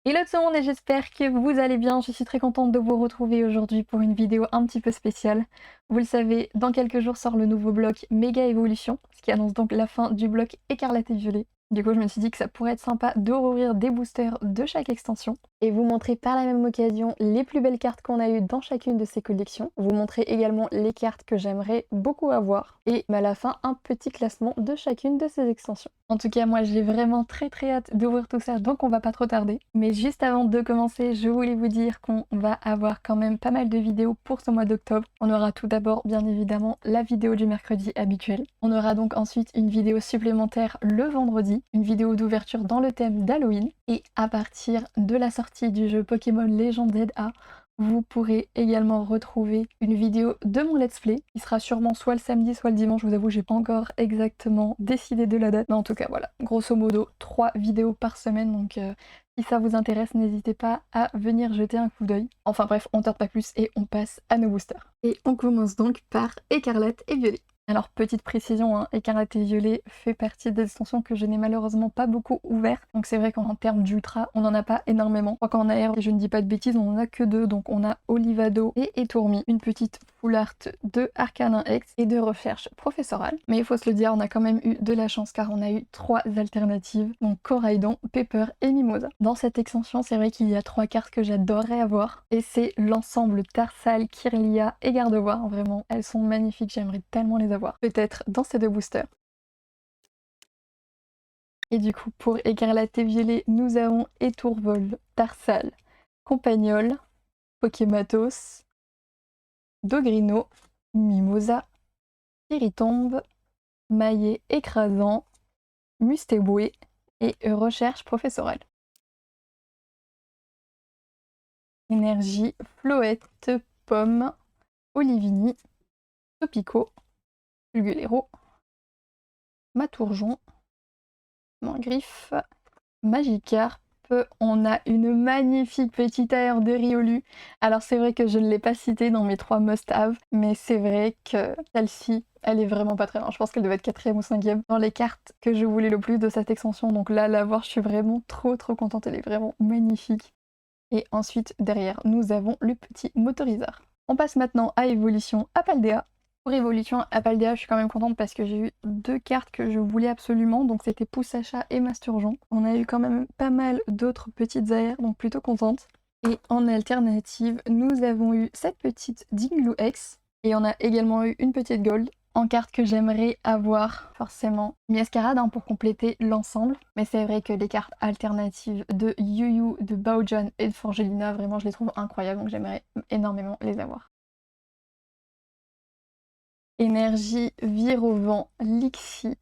Hello tout le monde et j'espère que vous allez bien. Je suis très contente de vous retrouver aujourd'hui pour une vidéo un petit peu spéciale. Vous le savez, dans quelques jours sort le nouveau bloc Méga Évolution, ce qui annonce donc la fin du bloc Écarlate et Violet. Du coup, je me suis dit que ça pourrait être sympa de rouvrir des boosters de chaque extension et vous montrer par la même occasion les plus belles cartes qu'on a eues dans chacune de ces collections. Vous montrer également les cartes que j'aimerais beaucoup avoir et à la fin un petit classement de chacune de ces extensions. En tout cas, moi j'ai vraiment très hâte d'ouvrir tout ça, donc on va pas trop tarder. Mais juste avant de commencer, je voulais vous dire qu'on va avoir quand même pas mal de vidéos pour ce mois d'octobre. On aura tout d'abord bien évidemment la vidéo du mercredi habituelle. On aura donc ensuite une vidéo supplémentaire le vendredi, une vidéo d'ouverture dans le thème d'Halloween. Et à partir de la sortie du jeu Pokémon Legend ZA, vous pourrez également retrouver une vidéo de mon let's play qui sera sûrement soit le samedi soit le dimanche. Je vous avoue, j'ai pas encore exactement décidé de la date, mais en tout cas voilà, grosso modo 3 vidéos par semaine, donc si ça vous intéresse, n'hésitez pas à venir jeter un coup d'œil. Enfin bref, on tarde pas plus et on passe à nos boosters. Et on commence donc par Écarlate et Violet. Alors petite précision, hein, Écarlate et Violet fait partie des extensions que je n'ai malheureusement pas beaucoup ouvertes. Donc c'est vrai qu'en termes d'ultra, on n'en a pas énormément. Je crois qu'en AR, et je ne dis pas de bêtises, on en a que 2. Donc on a Olivado et Etourmi, une petite full art de Arcanin X et de recherche professorale. Mais il faut se le dire, on a quand même eu de la chance car on a eu 3 alternatives. Donc Coraidon, Pepper et Mimosa. Dans cette extension, c'est vrai qu'il y a 3 cartes que j'adorerais avoir. Et c'est l'ensemble Tarsal, Kirlia et Gardevoir. Vraiment, elles sont magnifiques, j'aimerais tellement les avoir. Peut-être dans ces 2 boosters. Et du coup, pour Écarlate et Violet, nous avons Étourvol, Tarsal, Compagnol, Pokématos, Dogrino, Mimosa, Piritombe, Maillet écrasant, Mustéboué et recherche professorale. Énergie, Floette, Pomme, Olivini, Topico, Fulgulero, Matourjon, Mangriffe, Magikarp. On a une magnifique petite aire de Riolu. Alors c'est vrai que je ne l'ai pas citée dans mes 3 must-have, mais c'est vrai que celle-ci, elle est vraiment pas très loin. Je pense qu'elle devait être 4ème ou 5ème dans les cartes que je voulais le plus de cette extension. Donc là, la voir, je suis vraiment trop contente. Elle est vraiment magnifique. Et ensuite, derrière, nous avons le petit motoriseur. On passe maintenant à Évolution à Paldea. Pour Évolution à Paldea, je suis quand même contente parce que j'ai eu 2 cartes que je voulais absolument, donc c'était Poussacha et Masturgeon. On a eu quand même pas mal d'autres petites AR, donc plutôt contente. Et en alternative, nous avons eu cette petite Dinglu X, et on a également eu une petite Gold. En carte que j'aimerais avoir, forcément, Miascarade hein, pour compléter l'ensemble. Mais c'est vrai que les cartes alternatives de Yu-Yu, de Baojan et de Forgelina, vraiment je les trouve incroyables, donc j'aimerais énormément les avoir. Énergie, Virovent, Lixie,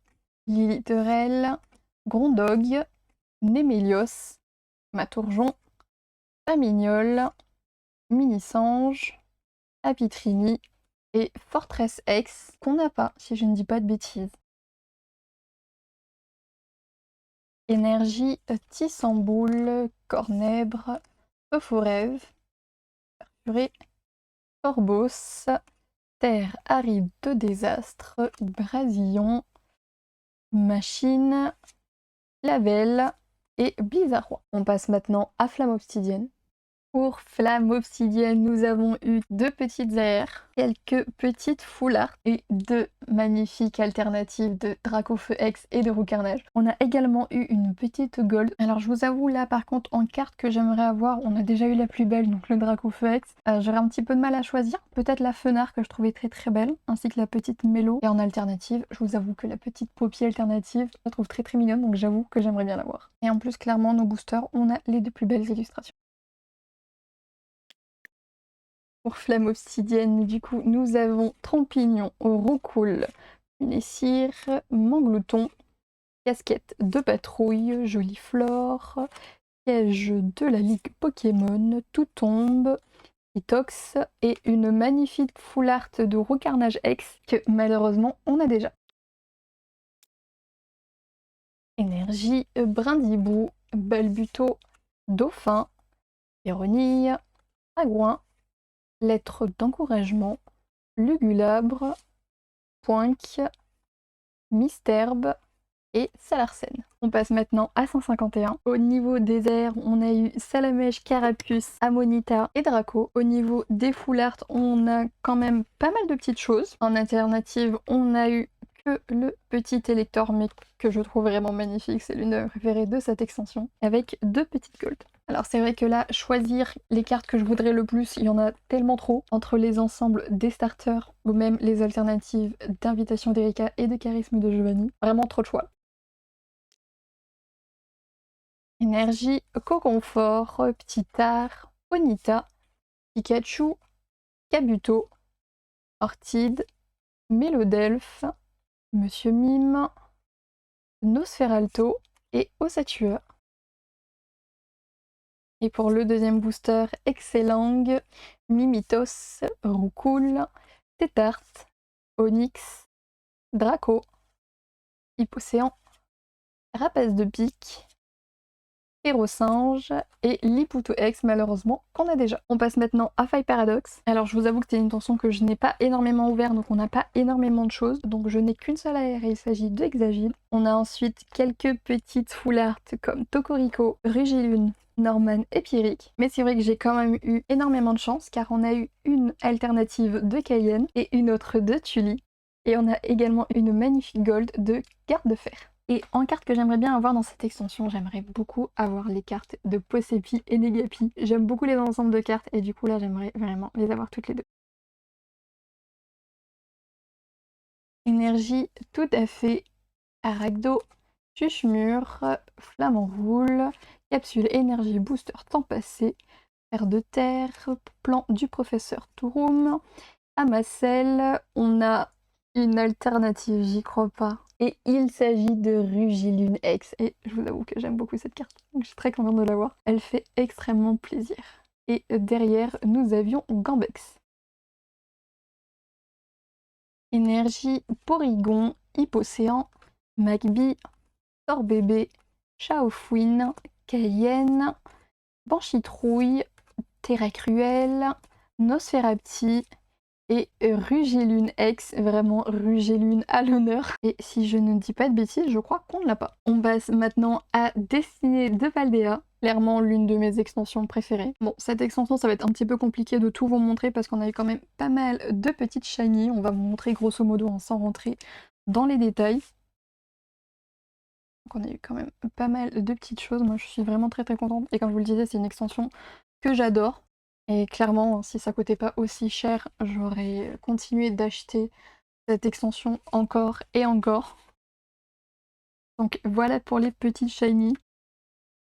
Liliterel, Grondog, Némélios, Matourjon, Pamignol, Minisange, Apitrini et Fortress X, qu'on n'a pas, si je ne dis pas de bêtises. Énergie, Tissamboule, Cornèbre, Euphorev, Perfuré, Torbos, Terre aride de désastre, Brasillon, Machine, Lavelle et Blizzardroid. On passe maintenant à Flamme Obsidienne. Pour Flamme Obsidienne, nous avons eu 2 petites AR, quelques petites full art et 2 magnifiques alternatives de Dracofeu X et de Roucarnage. On a également eu une petite gold. Alors je vous avoue là par contre en carte que j'aimerais avoir, on a déjà eu la plus belle, donc le Dracofeu X. J'aurais un petit peu de mal à choisir. Peut-être la Fenard que je trouvais très belle, ainsi que la petite Mélo. Et en alternative, je vous avoue que la petite Poppy alternative, je la trouve très mignonne, donc j'avoue que j'aimerais bien l'avoir. Et en plus clairement nos boosters, on a les 2 plus belles illustrations. Pour Flamme Obsidienne, du coup, nous avons Trompignon, Roucoule, Punessir, Manglouton, Casquette de Patrouille, Joliflore, Piège de la Ligue Pokémon, Tout tombe, Itox et une magnifique full art de Roucarnage X que malheureusement on a déjà. Énergie, Brindibou, Balbuto, Dauphin, Ironille, Agouin, Lettre d'encouragement, Lugulabre, Poinque, Misterbe et Salarcène. On passe maintenant à 151. Au niveau des airs, on a eu Salamèche, Carapuce, Amonita et Draco. Au niveau des full art, on a quand même pas mal de petites choses. En alternative, on a eu que le petit élector, mais que je trouve vraiment magnifique. C'est l'une de mes préférées de cette extension, avec 2 petites gold. Alors c'est vrai que là, choisir les cartes que je voudrais le plus, il y en a tellement trop, entre les ensembles des starters ou même les alternatives d'invitation d'Erika et de charisme de Giovanni. Vraiment trop de choix. Énergie, Coconfort, Petit Art, Onita, Pikachu, Kabuto, Orchid, Mélodelphe, Monsieur Mime, Nosferalto et Ossature. Et pour le deuxième booster, Excellang, Mimitos, Roucoule, Tétart, Onyx, Draco, Hippocéan, Rapace de pique, Hérosinge et Liputo X malheureusement qu'on a déjà. On passe maintenant à Faille Paradox. Alors je vous avoue que c'est une tension que je n'ai pas énormément ouvert, donc on n'a pas énormément de choses. Donc je n'ai qu'une seule AR et il s'agit de Hexagil. On a ensuite quelques petites full art comme Tokorico, Rugilune, Norman et Pierrick. Mais c'est vrai que j'ai quand même eu énormément de chance car on a eu une alternative de Cayenne et une autre de Tully. Et on a également une magnifique gold de Garde de Fer. Et en carte que j'aimerais bien avoir dans cette extension, j'aimerais beaucoup avoir les cartes de Possépi et Negapi. J'aime beaucoup les ensembles de cartes et du coup là j'aimerais vraiment les avoir toutes les deux. Énergie tout à fait, Arachdo, Chuchemure, Flamant Roule, Capsule Énergie Booster Temps Passé, Fer de Terre, Plan du Professeur Touroum, Amacel, on a une alternative, j'y crois pas. Et il s'agit de Rugilune X. Et je vous avoue que j'aime beaucoup cette carte. Donc je suis très contente de l'avoir. Elle fait extrêmement plaisir. Et derrière, nous avions Gambex. Énergie, Porygon, Hippocéan, Magby, Torbébé, Chaofouine, Cayenne, Banchitrouille, Terra Cruelle, Nosferapti, et Rugilune X, vraiment Rugilune à l'honneur. Et si je ne dis pas de bêtises, je crois qu'on ne l'a pas. On passe maintenant à Destinée de Valdea, clairement l'une de mes extensions préférées. Bon, cette extension, ça va être un petit peu compliqué de tout vous montrer parce qu'on a eu quand même pas mal de petites shiny. On va vous montrer grosso modo sans rentrer dans les détails. Donc on a eu quand même pas mal de petites choses. Moi, je suis vraiment très contente. Et comme je vous le disais, c'est une extension que j'adore. Et clairement, si ça coûtait pas aussi cher, j'aurais continué d'acheter cette extension encore et encore. Donc voilà pour les petites shiny.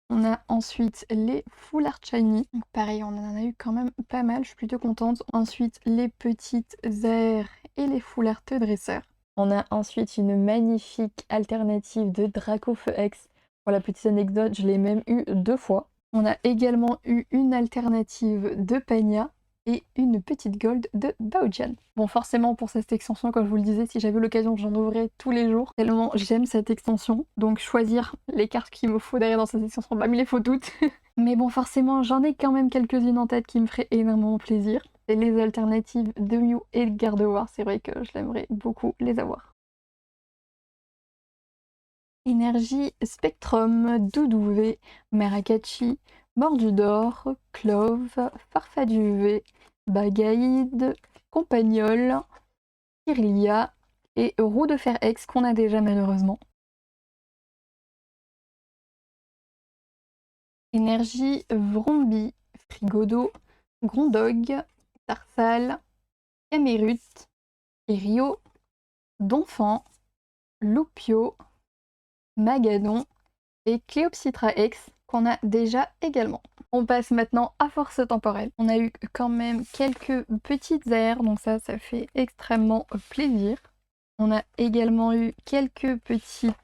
On a ensuite les full art shiny. Donc pareil, on en a eu quand même pas mal, je suis plutôt contente. Ensuite les petites airs et les full art dresseurs. On a ensuite une magnifique alternative de Draco Feu X. Pour la petite anecdote, je l'ai même eu 2 fois. On a également eu une alternative de Pagna et une petite gold de Baojian. Bon, forcément pour cette extension, comme je vous le disais, si j'avais l'occasion, j'en ouvrais tous les jours, tellement j'aime cette extension. Donc choisir les cartes qu'il me faut derrière dans cette extension, bah, il me les faut toutes. Mais bon, forcément, j'en ai quand même quelques-unes en tête qui me feraient énormément plaisir. C'est les alternatives de Mew et de Gardevoir, c'est vrai que je l'aimerais beaucoup les avoir. Énergie, Spectrum, Doudouvé, Maracatchi, Mordudor, Clove, Farfaduvé, Bagaïde, Compagnol, Kirlia et Roue de Fer X qu'on a déjà malheureusement. Énergie, Vrombi, Frigodo, Grondog, Tarsal, Camerut, Irio, Donphan, Loupio, Magadon et Cléopsitra X qu'on a déjà également. On passe maintenant à force temporelle. On a eu quand même quelques petites airs, donc ça fait extrêmement plaisir. On a également eu quelques petites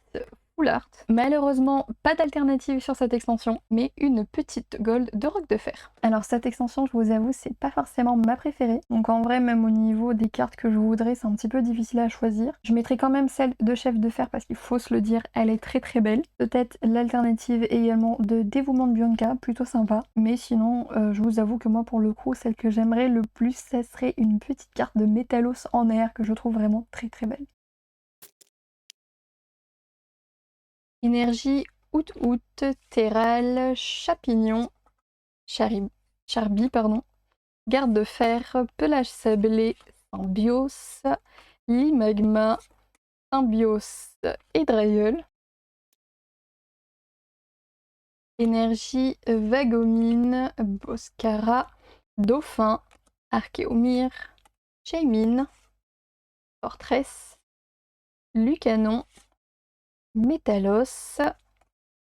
full art. Malheureusement, pas d'alternative sur cette extension, mais une petite gold de Roc de Fer. Alors cette extension, je vous avoue, c'est pas forcément ma préférée. Donc en vrai, même au niveau des cartes que je voudrais, c'est un petit peu difficile à choisir. Je mettrai quand même celle de Chef de Fer parce qu'il faut se le dire, elle est très belle. Peut-être l'alternative également de Dévouement de Bianca, plutôt sympa. Mais sinon, je vous avoue que moi, pour le coup, celle que j'aimerais le plus, ça serait une petite carte de Métalos en air que je trouve vraiment très belle. Énergie Out-Out, Terral, Chapignon, Charbi, pardon, Garde de Fer, Pelage Sablé, Symbiose, Limagma, Symbiose et Drailleul. Énergie Vagomine, Boscara, Dauphin, Archéomir, Shaymine, Fortress, Lucanon, Métalos,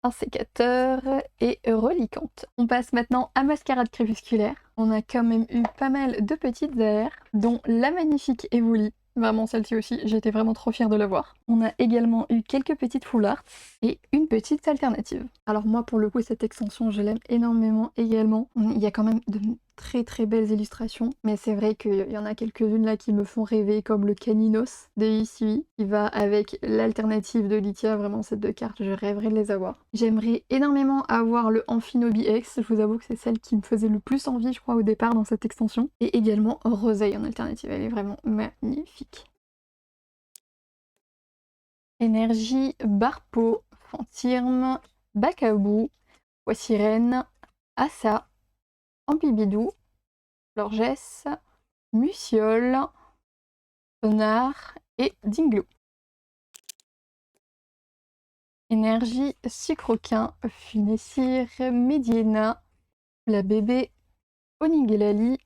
un sécateur et reliquante. On passe maintenant à Mascarade Crépusculaire. On a quand même eu pas mal de petites AR, dont la magnifique Evoli. Vraiment celle-ci aussi, j'étais vraiment trop fière de la voir. On a également eu quelques petites full art et une petite alternative. Alors moi pour le coup cette extension je l'aime énormément également. Il y a quand même de très belles illustrations, mais c'est vrai qu'il y en a quelques-unes là qui me font rêver, comme le Caninos de Isui, qui va avec l'alternative de Lithia. Vraiment ces deux cartes, je rêverais de les avoir. J'aimerais énormément avoir le Amphinobi X, je vous avoue que c'est celle qui me faisait le plus envie je crois au départ dans cette extension, et également Rosei en alternative, elle est vraiment magnifique. Énergie, Barpo, Fantirme, Bacabou, Poissirène, Assa, Ampibidou, Lorgès, Muciole, Sonar et Dinglou. Énergie, Sucroquin, Funessir, Mediena, La Bébé, Onigilali,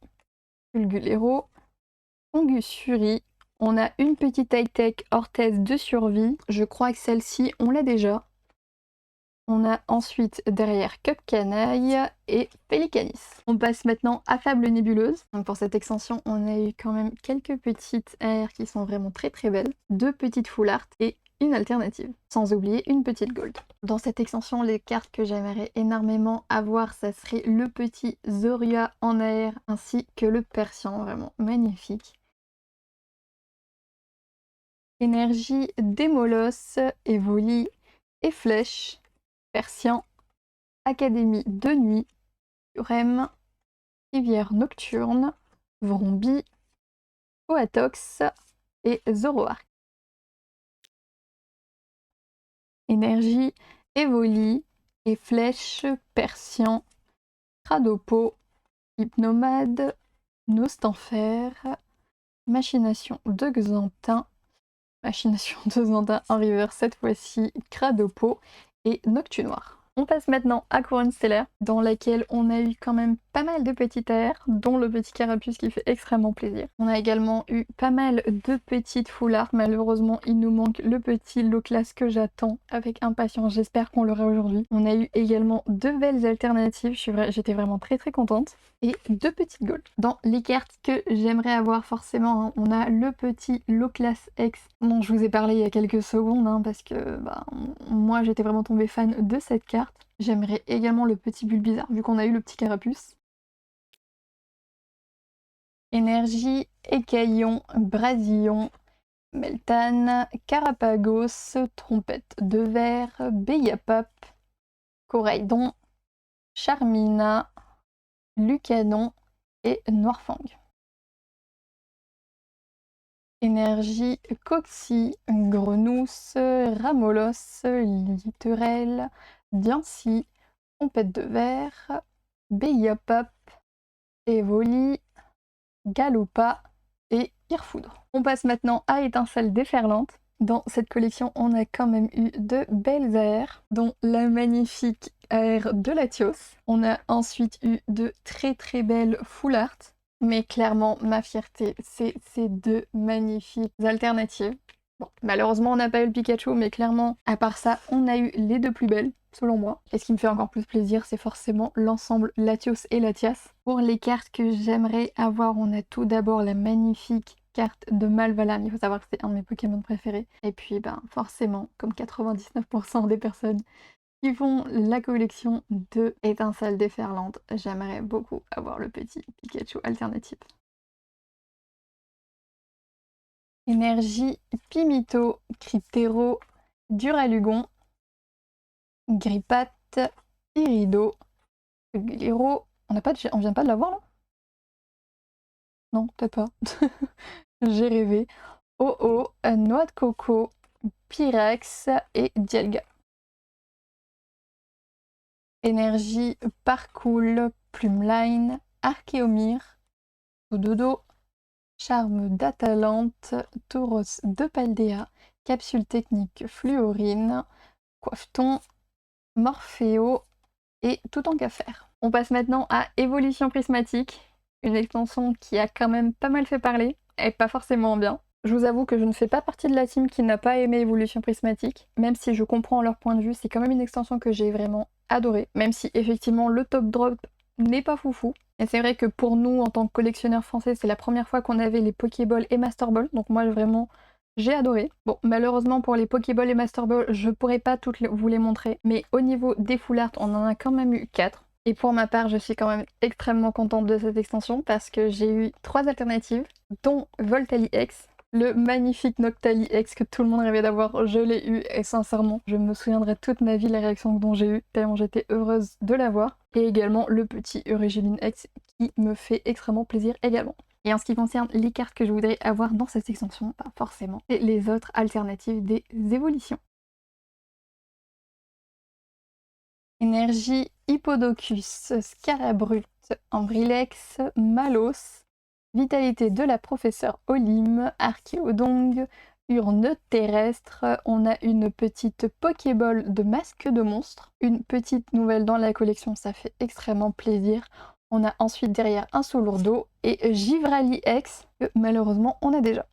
Fulgulero, Ongussuri. On a une petite high-tech orthèse de survie. Je crois que celle-ci, on l'a déjà. On a ensuite derrière Cupcanaille et Pelicanis. On passe maintenant à Fable Nébuleuse. Donc pour cette extension, on a eu quand même quelques petites AR qui sont vraiment très belles. Deux petites full art et une alternative. Sans oublier une petite gold. Dans cette extension, les cartes que j'aimerais énormément avoir, ça serait le petit Zoria en AR ainsi que le Persian, vraiment magnifique. Énergie, Démolos, Evoli et Flèche, Persian, Académie de Nuit, Urem, Rivière Nocturne, Vrombi, Coatox et Zoroark. Énergie, Evoli et Flèche, Persian, Cradopo, Hypnomade, Nostanfer, Machination de Xantin, Machination de Xantin en river cette fois-ci, Cradopo et Noctu Noir. On passe maintenant à Couronne Stellaire, dans laquelle on a eu quand même pas mal de petites AR, dont le petit Carapuce qui fait extrêmement plaisir. On a également eu pas mal de petites full art. Malheureusement, il nous manque le petit low class que j'attends avec impatience. J'espère qu'on l'aura aujourd'hui. On a eu également deux belles alternatives. J'étais vraiment très contente. Et deux petites golds. Dans les cartes que j'aimerais avoir forcément, hein, on a le petit low class X dont je vous ai parlé il y a quelques secondes, hein, parce que moi j'étais vraiment tombée fan de cette carte. J'aimerais également le petit Bulbizarre, vu qu'on a eu le petit Carapuce. Énergie, Écaillon, Brasillon, Meltan, Carapagos, Trompette de Verre, Beyapap, Coraidon, Charmina, Lucanon et Noirfang. Énergie, Coxy, Grenousse, Ramolos, Litterel, Diancy, Trompette de Verre, Beyapap, Evoli, Galoupa et Irfoudre. On passe maintenant à Étincelle déferlante. Dans cette collection, on a quand même eu de belles AR, dont la magnifique AR de Latios. On a ensuite eu de très belles full art. Mais clairement, ma fierté, c'est ces deux magnifiques alternatives. Bon, malheureusement, on n'a pas eu le Pikachu, mais clairement, à part ça, on a eu les deux plus belles, selon moi. Et ce qui me fait encore plus plaisir, c'est forcément l'ensemble Latios et Latias. Pour les cartes que j'aimerais avoir, on a tout d'abord la magnifique carte de Malvalam. Il faut savoir que c'est un de mes Pokémon préférés. Et puis, forcément, comme 99% des personnes qui font la collection de Étincelles déferlantes, j'aimerais beaucoup avoir le petit Pikachu alternatif. Énergie, Pimito, Cryptero, Duralugon, Grippat, Irido, Gulero. On vient pas de l'avoir là? Non, peut-être pas. J'ai rêvé. Oh, Noix de coco, Pyrex et Dialga. Énergie, Parcoul, Plumeline, Archéomir, Dodo, Charme d'Atalante, Tauros de Paldea, Capsule technique Fluorine, Coiffeton, Morpheo et Tout en qu'à faire. On passe maintenant à Évolution Prismatique, une extension qui a quand même pas mal fait parler, et pas forcément bien. Je vous avoue que je ne fais pas partie de la team qui n'a pas aimé Évolution Prismatique, même si je comprends leur point de vue, c'est quand même une extension que j'ai vraiment adorée, même si effectivement le top drop n'est pas foufou. Et c'est vrai que pour nous, en tant que collectionneurs français, c'est la première fois qu'on avait les Pokéball et Master Ball, donc moi vraiment j'ai adoré. Bon, malheureusement pour les Pokéball et Master Ball, je pourrais pas toutes vous les montrer, mais au niveau des full art, on en a quand même eu 4. Et pour ma part, je suis quand même extrêmement contente de cette extension parce que j'ai eu 3 alternatives, dont Voltali X, le magnifique Noctali X que tout le monde rêvait d'avoir, je l'ai eu et sincèrement, je me souviendrai toute ma vie les réactions dont j'ai eues, tellement j'étais heureuse de l'avoir. Et également le petit Euregiline X qui me fait extrêmement plaisir également. Et en ce qui concerne les cartes que je voudrais avoir dans cette extension, pas forcément, c'est les autres alternatives des évolutions. Énergie, Hippodocus, Scarabrut, Ambrilex, Malos, Vitalité de la professeure Olim, Archéodong, Urne terrestre, on a une petite Pokéball de masque de monstre, une petite nouvelle dans la collection, ça fait extrêmement plaisir. On a ensuite derrière un Solourdo et Givrali X, que malheureusement on a déjà.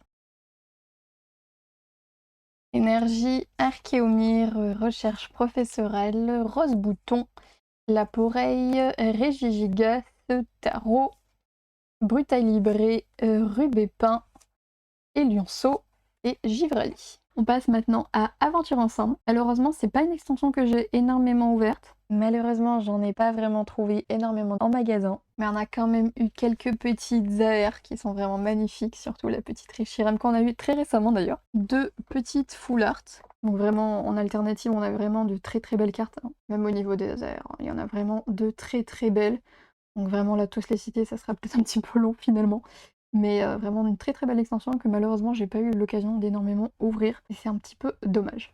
Énergie, Archéomir, recherche professorale, Rose Bouton, Laporeille, Régigigas, Tarot, Brutalibré, Rubépin, Lionceau et Givrali. On passe maintenant à Aventure Ensemble. Malheureusement, c'est pas une extension que j'ai énormément ouverte. Malheureusement, j'en ai pas vraiment trouvé énormément en magasin. Mais on a quand même eu quelques petites AR qui sont vraiment magnifiques, surtout la petite Reshiram qu'on a eu très récemment d'ailleurs. 2 petites full art. Donc vraiment, en alternative, on a vraiment de très très belles cartes. Hein. Même au niveau des AR, il y en a vraiment de très très belles. Donc vraiment, là, tous les citer, ça sera peut-être un petit peu long finalement. Mais vraiment une très très belle extension que malheureusement j'ai pas eu l'occasion d'énormément ouvrir et c'est un petit peu dommage.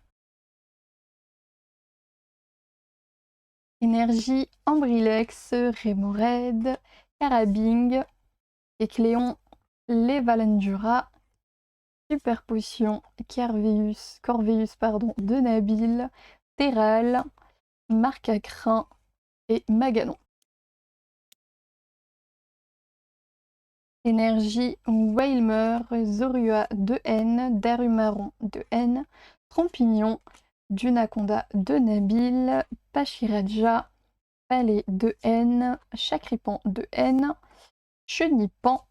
Énergie, Ambrilex, Remoraid, Carabing, Écléon, Levalendura, Super Potion, Corveus pardon, de Nabil, Terral, Marcacrin et Maganon. Énergie, Wailmer, Zorua 2N, Darumaron 2N, Trompignon, Dunaconda de Nabil, Pachiraja, Palais 2N, Chacripan 2N, Chenipan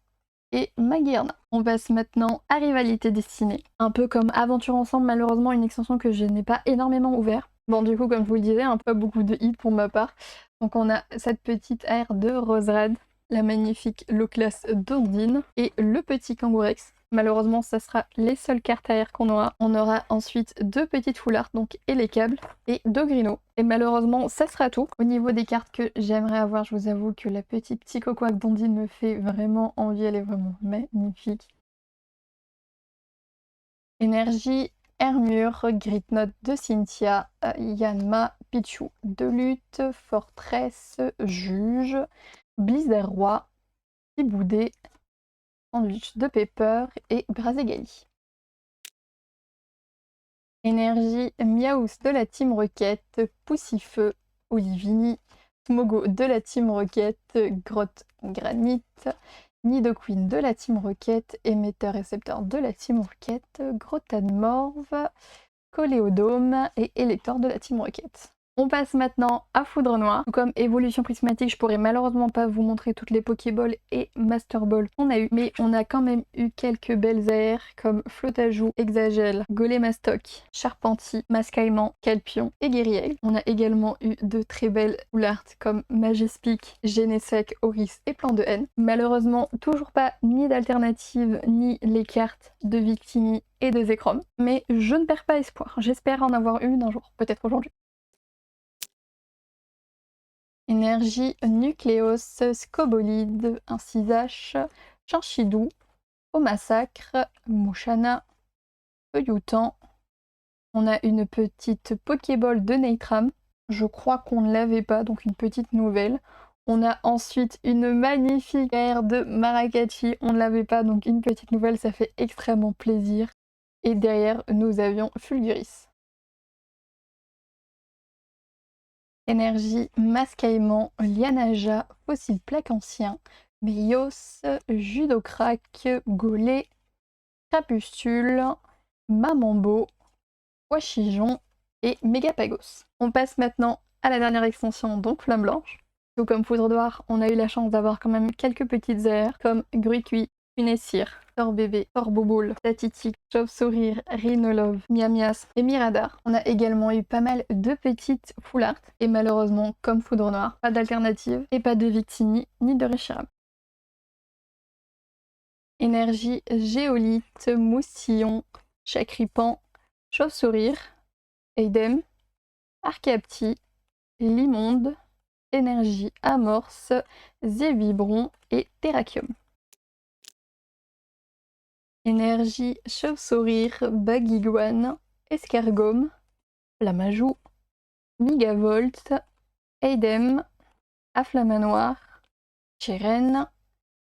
et Maguerna. On passe maintenant à Rivalité Destinée. Un peu comme Aventure Ensemble, malheureusement une extension que je n'ai pas énormément ouvert. Bon du coup comme je vous le disais, pas beaucoup de hits pour ma part. Donc on a cette petite aire de Roserad, la magnifique Loclas d'Ondine et le petit Kangourex. Malheureusement, ça sera les seules cartes AR qu'on aura. On aura ensuite 2 petites full art, donc et les câbles, et 2 Grino. Et malheureusement, ça sera tout. Au niveau des cartes que j'aimerais avoir, je vous avoue que la petite Psychoquack d'Ondine me fait vraiment envie, elle est vraiment magnifique. Énergie, Hermure, Gritnote de Cynthia, Yanma, Pichu de Lutte, Fortress, Juge, Blizzard Roi, Piboudé, Sandwich de Pepper et Brazegali. Énergie, Miaous de la Team Rocket, Poussifeu, Olivini, Smogo de la Team Rocket, Grotte Granit, Nidoqueen de la Team Rocket, Émetteur Récepteur de la Team Rocket, Grottan Morve, Coléodome et Électeur de la Team Rocket. On passe maintenant à Foudre Noire. Comme évolution prismatique, je pourrais malheureusement pas vous montrer toutes les Pokéball et Master Ball qu'on a eu, mais on a quand même eu quelques belles AR comme Flotajou, Exagel, Golémastoc, Charpentier, Mascaillement, Calpion et Guerriel. On a également eu de très belles full art comme Majespic, Genesec, Oris et Plan de Haine. Malheureusement, toujours pas ni d'alternative ni les cartes de Victini et de Zekrom, mais je ne perds pas espoir. J'espère en avoir une un jour, peut-être aujourd'hui. Énergie, Nucléos, Scobolide, Incisache, Chanchidou, Au Massacre, Mouchana, Feuilloutan. On a une petite Pokéball de Neitram. je crois qu'on ne l'avait pas, donc une petite nouvelle. On a ensuite une magnifique paire de Maracati, on ne l'avait pas, donc une petite nouvelle, ça fait extrêmement plaisir. Et derrière, nous avions Fulguris. Énergie, Mascaïman, Lianaja, Fossile Plaque Ancien, Brios, Judocrac, Golé, Crapustule, Mamambo, Washijon et Mégapagos. On passe maintenant à la dernière extension, donc Flamme Blanche. Tout comme Foudre Noire, on a eu la chance d'avoir quand même quelques petites airs comme Gruicui, Funessir, Torbébé, Torbouboule, Tatitique, Chauve-Sourire, Rhinolove, Miamias et Miradar. On a également eu pas mal de petites full art et malheureusement, comme Foudre Noire, pas d'alternative et pas de Victini ni de Reshiram. Énergie, Géolite, Moustillon, Chacripan, Chauve-Sourire, Eidem, Archéapti, Limonde, Énergie, Amorce, Zévibron et Terrakium. Énergie, Chauve-Sourire, Baguiguane, Escargome, Flamajou, Migavolt, Eidem, Afflamanoir, Chérène,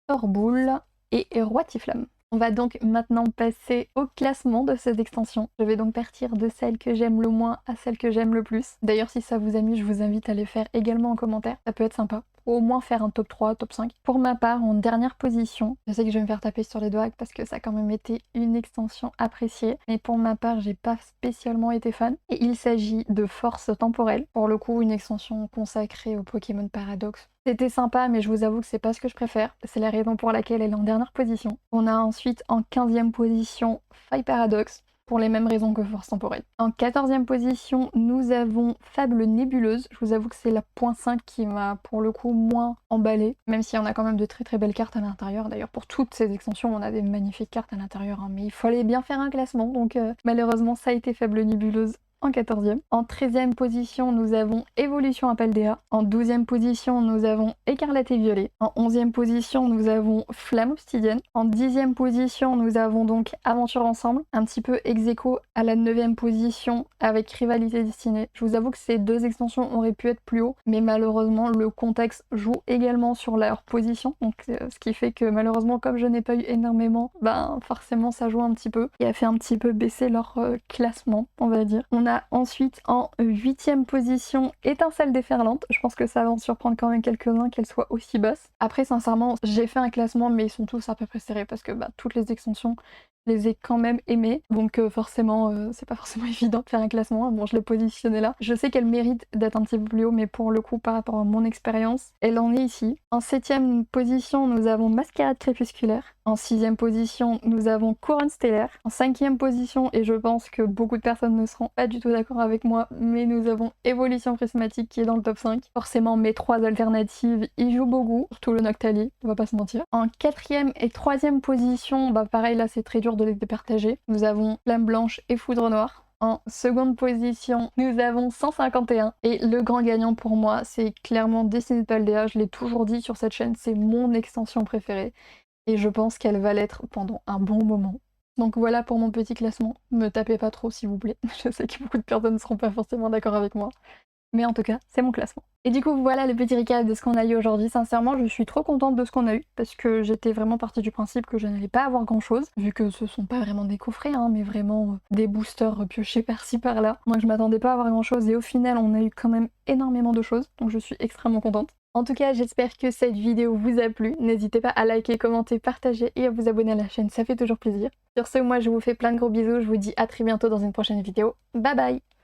Torboule et Roitiflamme. On va donc maintenant passer au classement de cette extension. Je vais donc partir de celle que j'aime le moins à celle que j'aime le plus. D'ailleurs, si ça vous amuse, je vous invite à les faire également en commentaire. Ça peut être sympa. Ou au moins faire un top 3, top 5. Pour ma part, en dernière position, je sais que je vais me faire taper sur les doigts parce que ça a quand même été une extension appréciée. Mais pour ma part, j'ai pas spécialement été fan. Et il s'agit de Force Temporelle. Pour le coup, une extension consacrée au Pokémon Paradoxe. C'était sympa, mais je vous avoue que c'est pas ce que je préfère. C'est la raison pour laquelle elle est en dernière position. On a ensuite en 15e position Faille Paradoxe, pour les mêmes raisons que Force Temporelle. En 14e position, nous avons Fable Nébuleuse. Je vous avoue que c'est la .5 qui m'a pour le coup moins emballée, même si on a quand même de très très belles cartes à l'intérieur. D'ailleurs, pour toutes ces extensions, on a des magnifiques cartes à l'intérieur, hein. Mais il fallait bien faire un classement, donc malheureusement, ça a été Fable Nébuleuse en 14e. En 13e position, nous avons Évolution à Paldea. En 12e position, nous avons Écarlate et Violet. En 11e position, nous avons Flamme Obsidienne. En 10e position, nous avons donc Aventure Ensemble, un petit peu ex-aequo à la 9e position avec Rivalité Destinée. Je vous avoue que ces deux extensions auraient pu être plus haut, mais malheureusement, le contexte joue également sur leur position, donc ce qui fait que malheureusement, comme je n'ai pas eu énormément, ben forcément ça joue un petit peu et a fait un petit peu baisser leur classement, on va dire. On a ensuite en 8e position Étincelle déferlante. Je pense que ça va en surprendre quand même quelques-uns qu'elle soit aussi basse. Après, sincèrement, j'ai fait un classement, mais ils sont tous à peu près serrés parce que bah, toutes les extensions, je les ai quand même aimées. Donc forcément, c'est pas forcément évident de faire un classement. Bon, je l'ai positionné là. Je sais qu'elle mérite d'être un petit peu plus haut, mais pour le coup, par rapport à mon expérience, elle en est ici. En 7e position, nous avons Mascarade crépusculaire. En 6e position, nous avons Couronne stellaire. En 5e position, et je pense que beaucoup de personnes ne seront pas du tout d'accord avec moi, mais nous avons Évolution prismatique qui est dans le top 5. Forcément, mes trois alternatives y jouent beaucoup, surtout le Noctali, on va pas se mentir. En 4e et 3e position, bah pareil, là c'est très dur de les départager. Nous avons Flamme Blanche et Foudre Noire. En seconde position, nous avons 151. Et le grand gagnant pour moi, c'est clairement Destinée de Paldea. Je l'ai toujours dit sur cette chaîne, c'est mon extension préférée. Et je pense qu'elle va l'être pendant un bon moment. Donc voilà pour mon petit classement. Me tapez pas trop s'il vous plaît. Je sais que beaucoup de personnes ne seront pas forcément d'accord avec moi. Mais en tout cas, c'est mon classement. Et du coup, voilà le petit recap de ce qu'on a eu aujourd'hui. Sincèrement, je suis trop contente de ce qu'on a eu parce que j'étais vraiment partie du principe que je n'allais pas avoir grand chose, vu que ce sont pas vraiment des coffrets, hein, mais vraiment des boosters piochés par-ci par-là. Donc je m'attendais pas à avoir grand chose et au final, on a eu quand même énormément de choses. Donc je suis extrêmement contente. En tout cas, j'espère que cette vidéo vous a plu. N'hésitez pas à liker, commenter, partager et à vous abonner à la chaîne, ça fait toujours plaisir. Sur ce, moi je vous fais plein de gros bisous, je vous dis à très bientôt dans une prochaine vidéo. Bye bye!